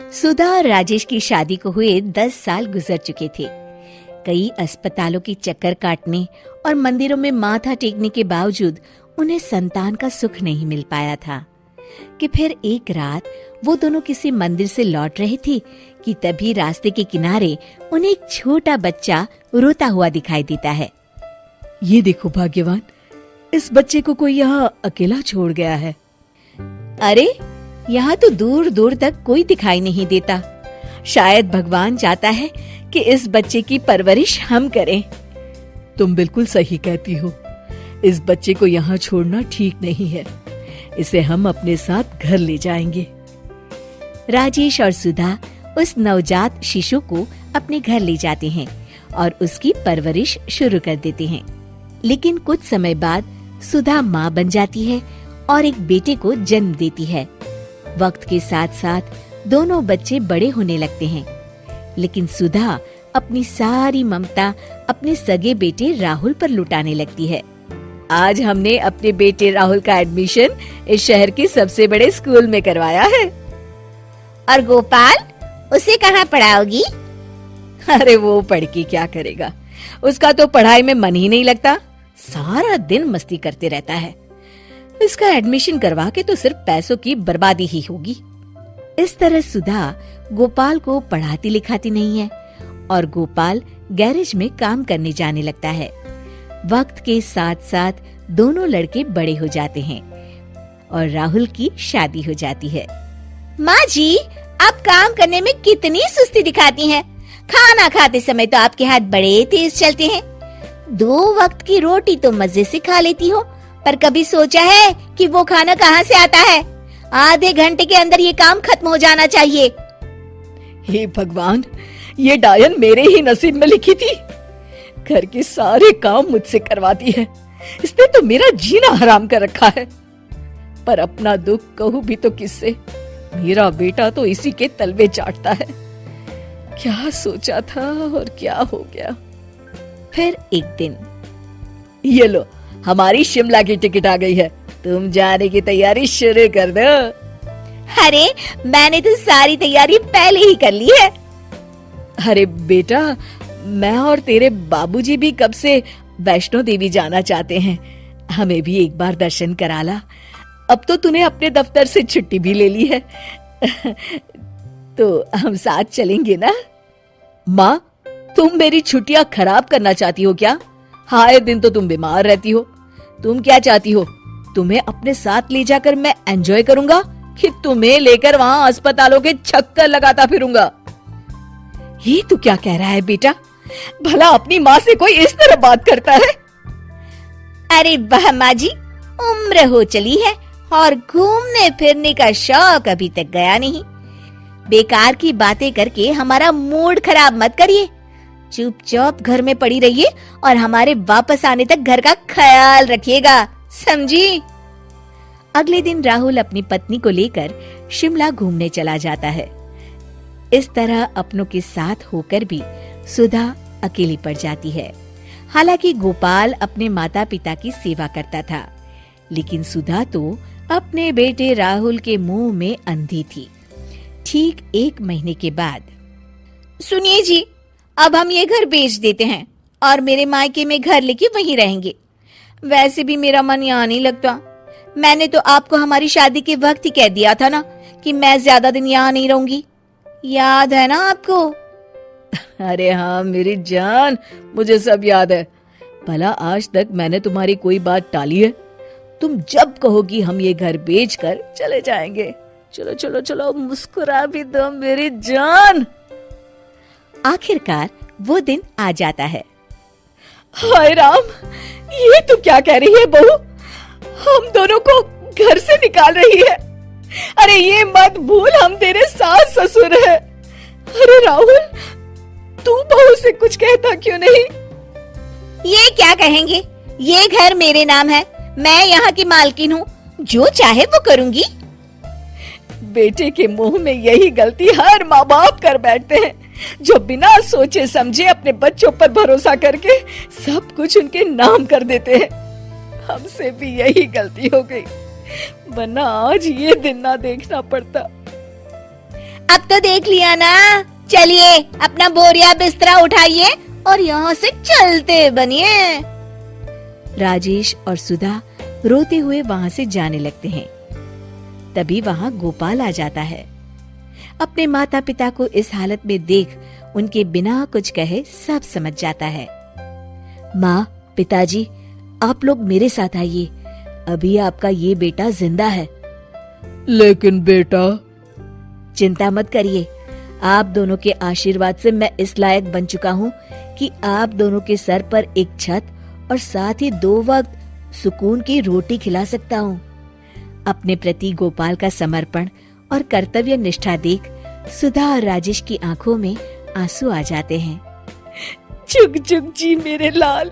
सुधा और राजेश की शादी को हुए 10 साल गुजर चुके थे। कई अस्पतालों की चक्कर काटने और मंदिरों में माथा टेकने के बावजूद उन्हें संतान का सुख नहीं मिल पाया था कि फिर एक रात वो दोनों किसी मंदिर से लौट रहे थे कि तभी रास्ते के किनारे उन्हें एक छोटा बच्चा रोता हुआ दिखाई देता है। ये देखो भाग्यवान, इस बच्चे को कोई यहाँ अकेला छोड़ गया है। अरे, यहाँ तो दूर दूर तक कोई दिखाई नहीं देता। शायद भगवान चाहता है कि इस बच्चे की परवरिश हम करें। तुम बिल्कुल सही कहती हो। इस बच्चे को यहाँ छोड़ना ठीक नहीं है। इसे हम अपने साथ घर ले जाएंगे। राजेश और सुधा उस नवजात शिशु को अपने घर ले जाते हैं और उसकी परवरिश शुरू कर देते हैं। लेकिन कुछ समय बाद सुधा माँ बन जाती है और एक बेटे को जन्म देती है। वक्त के साथ साथ दोनों बच्चे बड़े होने लगते हैं, लेकिन सुधा अपनी सारी ममता अपने सगे बेटे राहुल पर लुटाने लगती है। आज हमने अपने बेटे राहुल का एडमिशन इस शहर के सबसे बड़े स्कूल में करवाया है। और गोपाल, उसे कहाँ पढ़ाओगी? अरे वो पढ़ के क्या करेगा, उसका तो पढ़ाई में मन ही नहीं लगता, सारा दिन मस्ती करते रहता है। इसका एडमिशन करवा के तो सिर्फ पैसों की बर्बादी ही होगी। इस तरह सुधा गोपाल को पढ़ाती लिखाती नहीं है और गोपाल गैरेज में काम करने जाने लगता है। वक्त के साथ साथ दोनों लड़के बड़े हो जाते हैं और राहुल की शादी हो जाती है। माँ जी, आप काम करने में कितनी सुस्ती दिखाती हैं। खाना खाते समय तो आपके हाथ बड़े तेज चलते हैं। 2 वक्त की रोटी तो मजे से खा लेती हो, पर कभी सोचा है कि वो खाना कहाँ से आता है? आधे घंटे के अंदर ये काम खत्म हो जाना चाहिए। हे भगवान, ये डायन मेरे ही नसीब में लिखी थी। घर के सारे काम मुझसे करवाती है। इसने तो मेरा जीना हराम कर रखा है। पर अपना दुख कहूँ भी तो किससे? मेरा बेटा तो इसी के तलवे चाटता है। क्या सोचा था और क्या हो गया। फिर एक दिन, ये लो, हमारी शिमला की टिकट आ गई है। तुम जाने की तैयारी शुरू कर दो। अरे, मैंने तो सारी तैयारी पहले ही कर ली है। अरे बेटा, मैं और तेरे बाबूजी भी कब से वैष्णो देवी जाना चाहते हैं। हमें भी एक बार दर्शन करा ला। अब तो तूने अपने दफ्तर से छुट्टी भी ले ली है। तो हम साथ चलेंगे ना? माँ, तुम मेरी छुट्टियां खराब करना चाहती हो क्या? हाय दिन तो तुम बीमार रहती हो। तुम क्या चाहती हो? तुम्हें अपने साथ ले जाकर मैं एंजॉय करूंगा कि तुम्हें लेकर वहां अस्पतालों के चक्कर लगाता फिरूंगा? ये तू क्या कह रहा है बेटा? भला अपनी माँ से कोई इस तरह बात करता है? अरे वाह माँ जी, उम्र हो चली है और घूमने फिरने का शौक अभी तक गया नहीं। बेकार की बातें करके हमारा मूड खराब मत करिए। चुपचाप घर में पड़ी रहिए और हमारे वापस आने तक घर का ख्याल रखिएगा, समझी? अगले दिन राहुल अपनी पत्नी को लेकर शिमला घूमने चला जाता है। इस तरह अपनों के साथ होकर भी सुधा अकेली पड़ जाती है। हालांकि गोपाल अपने माता पिता की सेवा करता था, लेकिन सुधा तो अपने बेटे राहुल के मुंह में अंधी थी। ठीक 1 महीने के बाद, सुनिए जी, अब हम ये घर बेच देते हैं और मेरे मायके में घर लेके वहीं रहेंगे। वैसे भी मेरा मन यहाँ नहीं लगता। मैंने तो आपको हमारी शादी के वक्त ही कह दिया था ना कि मैं ज्यादा दिन यहाँ नहीं रहूंगी। याद है ना आपको? अरे हाँ मेरी जान, मुझे सब याद है। भला आज तक मैंने तुम्हारी कोई बात टाली है? तुम जब कहोगी हम ये घर बेचकर चले जाएंगे। चलो चलो चलो, मुस्कुरा भी दो मेरी जान। आखिरकार वो दिन आ जाता है। हाय राम, ये तू क्या कह रही है बहू? हम दोनों को घर से निकाल रही है? अरे ये मत भूल, हम तेरे सास ससुर हैं। अरे राहुल, तू बहू से कुछ कहता क्यों नहीं? ये क्या कहेंगे? ये घर मेरे नाम है, मैं यहाँ की मालकिन हूँ, जो चाहे वो करूँगी। बेटे के मुंह में यही गलती हर माँ बाप कर बैठते हैं, जो बिना सोचे समझे अपने बच्चों पर भरोसा करके सब कुछ उनके नाम कर देते हैं। हमसे भी यही गलती हो गई, वरना आज ये दिन ना देखना पड़ता। अब तो देख लिया ना, चलिए अपना बोरिया बिस्तरा उठाइए और यहाँ से चलते बनिए। राजेश और सुधा रोते हुए वहां से जाने लगते हैं। तभी वहां गोपाल आ जाता है। अपने माता पिता को इस हालत में देख उनके बिना कुछ कहे सब समझ जाता है। माँ, पिताजी, आप लोग मेरे साथ आइए, अभी आपका ये बेटा जिंदा है। लेकिन बेटा, चिंता मत करिए, आप दोनों के आशीर्वाद से मैं इस लायक बन चुका हूँ कि आप दोनों के सर पर एक छत और साथ ही 2 वक्त सुकून की रोटी खिला सकता हूँ। अपने प्रति गोपाल का समर्पण और कर्तव्य निष्ठा देख सुधा और राजेश की आंखों में आंसू आ जाते हैं। चुग चुग जी मेरे लाल,